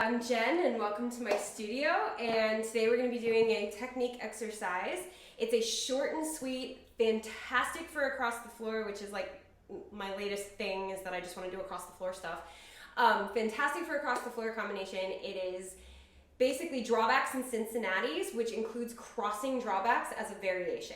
I'm Jen and welcome to my studio, and today we're going to be doing a technique exercise. It's a short and sweet, fantastic for across the floor, which is like my latest thing is that I just want to do across the floor stuff. Fantastic for across the floor combination. It is basically drawbacks and Cincinnattis, which includes crossing drawbacks as a variation.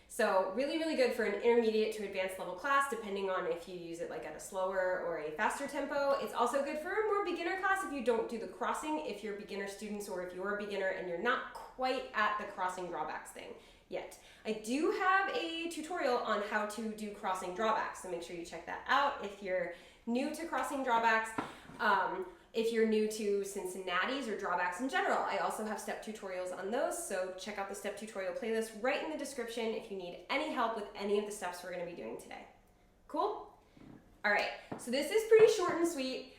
So really, really good for an intermediate to advanced level class, depending on if you use it like at a slower or a faster tempo. It's also good for a more beginner class if you don't do the crossing, if you're beginner students or if you're a beginner and you're not quite at the crossing drawbacks thing yet. I do have a tutorial on how to do crossing drawbacks, so make sure you check that out if you're new to crossing drawbacks. If you're new to Cincinnattis or drawbacks in general, I also have step tutorials on those, so check out the step tutorial playlist right in the description if you need any help with any of the steps we're going to be doing today. Cool? All right, so this is pretty short and sweet.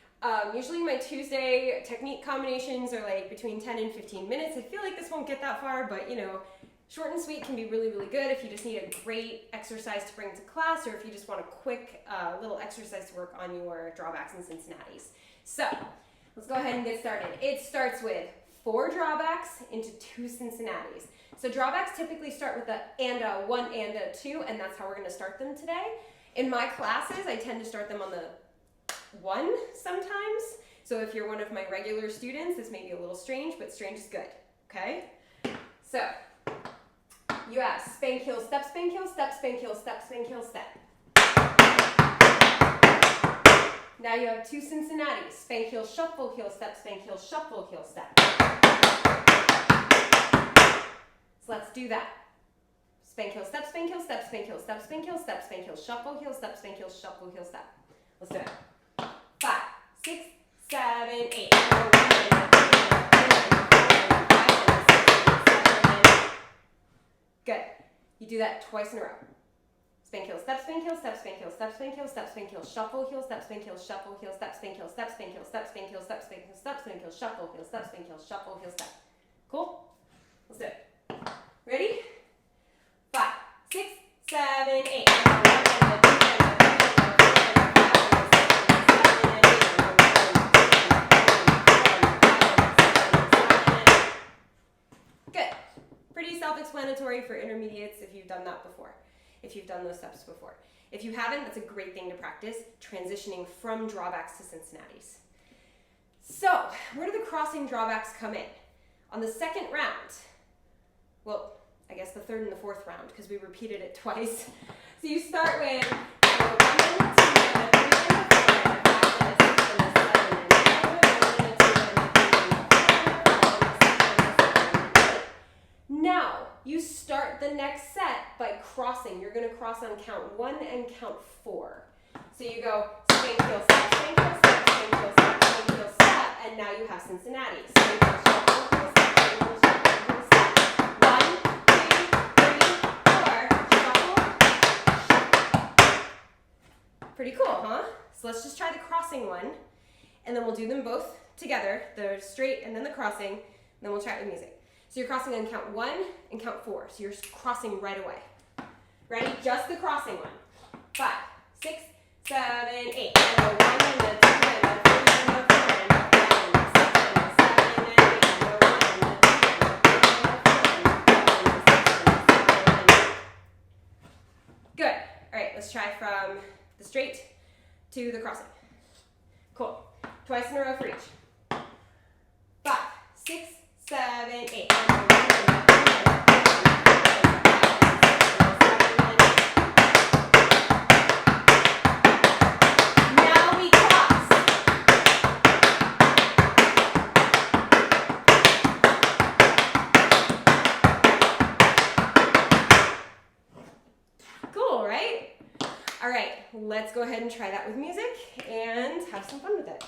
Usually my Tuesday technique combinations are like between 10 and 15 minutes. I feel like this won't get that far, but you know, short and sweet can be really, really good if you just need a great exercise to bring to class or if you just want a quick little exercise to work on your drawbacks and Cincinnattis. So let's go ahead and get started. It starts with 4 drawbacks into 2 Cincinnattis. So drawbacks typically start with a and a 1 and a 2, and that's how we're going to start them today. In my classes, I tend to start them on the 1 sometimes. So if you're one of my regular students, this may be a little strange, but strange is good, okay? So you have spank heel, step, spank heel, step, spank heel, step, spank heel, step. Now you have 2 Cincinnattis, spank heel, shuffle heel, step, spank heel, shuffle heel, step. So let's do that. Spank heel, step, spank heel, step, spank heel, step, spank heel, step, spank heel, shuffle heel, step, spank heel, shuffle heel, step. Let's do it. 5, 6, 7, 8. Good. You do that twice in a row. Spank heel, step, spank heel, step, spank heel, step, spank heel, step, spank heel, shuffle heel, step, spank heel, shuffle heel, step, spank heel, step, spank heel, step, spank heel, step, spank heel, step, spank heel, shuffle heel, step, spank heel, shuffle heel, step. Cool? Let's do it. Ready? 5, 6, 7, 8. Good. Pretty self-explanatory for intermediates if you've done that before. If you've done those steps before. If you haven't, that's a great thing to practice, transitioning from drawbacks to Cincinnattis. So, where do the crossing drawbacks come in? On the second round, well, I guess the third and the fourth round, because we repeated it twice. So you start with now, you start the next set by crossing. You're going to cross on count 1 and count 4. So you go spank heel, step, spank heel, step, spank heel, step, spank heel, step, and now you have Cincinnati. Spank heel, shuffle heel, step, spank heel, shuffle heel, step. 1, 2, 3, 4, shuffle. Pretty cool, huh? So let's just try the crossing one, and then we'll do them both together, the straight and then the crossing, and then we'll try it with music. So you're crossing on count 1 and count 4. So you're crossing right away. Ready? Just the crossing one. 5, 6, 7, 8. And a 1 and a 2 and a 3 and a 4 and a 5 and a 6 and a 7 and a 8 and a 1 and a 2 and a 3 and a 4 and a 5 and a 6 and a 7 and a 8. Good. All right, let's try from the straight to the crossing. Cool. Twice in a row for each. 5, 6, 7, 8. Now we cross. Cool, right? All right, let's go ahead and try that with music and have some fun with it.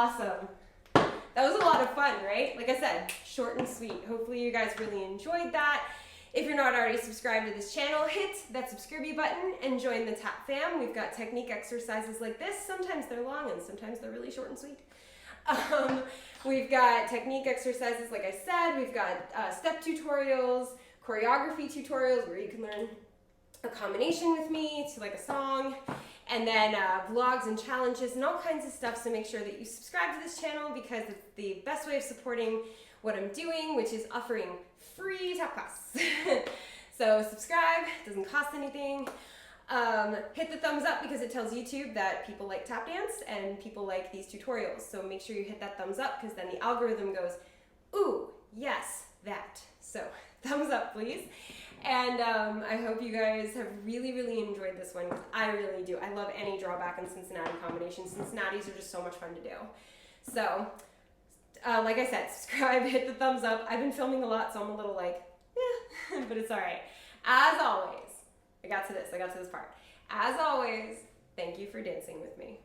Awesome. That was a lot of fun, right? Like I said, short and sweet. Hopefully you guys really enjoyed that. If you're not already subscribed to this channel, hit that subscribe button and join the Tap fam. We've got technique exercises like this. Sometimes they're long and sometimes they're really short and sweet. We've got technique exercises, like I said. We've got step tutorials, choreography tutorials where you can learn a combination with me to like a song, and then vlogs and challenges and all kinds of stuff. So make sure that you subscribe to this channel because it's the best way of supporting what I'm doing, which is offering free tap class. So subscribe, doesn't cost anything. Hit the thumbs up because it tells YouTube that people like tap dance and people like these tutorials. So make sure you hit that thumbs up because then the algorithm goes, ooh, yes, that. So thumbs up, please. And I hope you guys have really, really enjoyed this one. I really do. I love any drawback and Cincinnati combination. Cincinnati's are just so much fun to do. So, like I said, subscribe, hit the thumbs up. I've been filming a lot, so I'm a little like, eh, but it's all right. As always, I got to this part. As always, thank you for dancing with me.